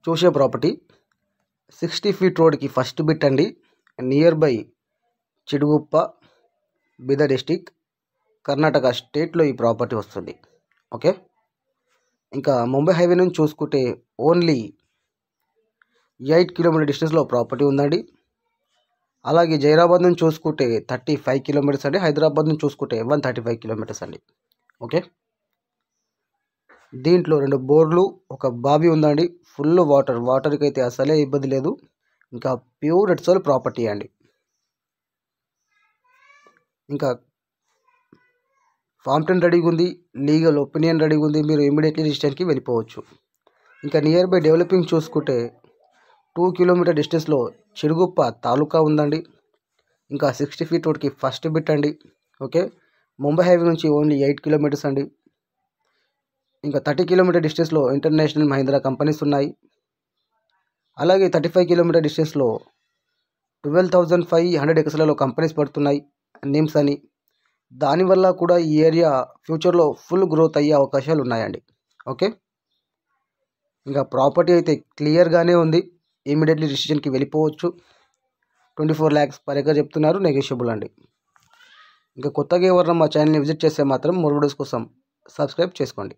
చూసే property 60 feet రోడ్కి first bit అండి. Near by Chitguppa, Bidar district, Karnataka స్టేట్లో ఈ ప్రాపర్టీ వస్తుంది. ఓకే, ఇంకా ముంబై హైవే నుంచి చూసుకుంటే ఓన్లీ 8 కిలోమీటర్ డిస్టెన్స్లో ప్రాపర్టీ ఉందండి. అలాగే జైరాబాద్ నుంచి చూసుకుంటే 35 కిలోమీటర్స్ అండి. హైదరాబాద్ నుంచి చూసుకుంటే 135 కిలోమీటర్స్ అండి. ఓకే, దీంట్లో 2 బోర్లు, ఒక బావి ఉందండి. ఫుల్ వాటర్కి అయితే అసలే ఇబ్బంది లేదు. ఇంకా ప్యూర్ రెడ్ సాయిల్ ప్రాపర్టీ అండి. ఇంకా ఫామ్ 10 రెడీగా ఉంది, లీగల్ ఒపీనియన్ రెడీగా ఉంది. మీరు ఇమీడియట్లీ రిజిస్ట్రేషన్కి వెళ్ళిపోవచ్చు. ఇంకా నియర్ బై డెవలపింగ్ చూసుకుంటే 2 కిలోమీటర్ డిస్టెన్స్లో చిడుగుప్ప తాలూకా ఉందండి. ఇంకా 60 ఫీట్ రోడ్కి ఫస్ట్ బిట్ అండి. ఓకే, ముంబై హైవే నుంచి ఓన్లీ 8 కిలోమీటర్స్ అండి. ఇంకా 30 కిలోమీటర్ డిస్టెన్స్లో ఇంటర్నేషనల్ మహీంద్రా కంపెనీస్ ఉన్నాయి. అలాగే 35 కిలోమీటర్ డిస్టెన్స్లో 12,500 ఎకర్స్లలో కంపెనీస్ పడుతున్నాయి, నేమ్స్ అని. దానివల్ల కూడా ఈ ఏరియా ఫ్యూచర్లో ఫుల్ గ్రోత్ అయ్యే అవకాశాలు ఉన్నాయండి. ఓకే, ఇంకా ప్రాపర్టీ అయితే క్లియర్గానే ఉంది. ఇమీడియట్లీ రిజిస్ట్రేషన్కి వెళ్ళిపోవచ్చు. 24 lakhs పర్ ఎకర్ చెప్తున్నారు, నెగోషియబుల్ అండి. ఇంకా కొత్తగా ఎవరైనా మా ఛానల్ని విజిట్ చేస్తే మాత్రం మోర్ వీడియోస్ కోసం సబ్స్క్రైబ్ చేసుకోండి.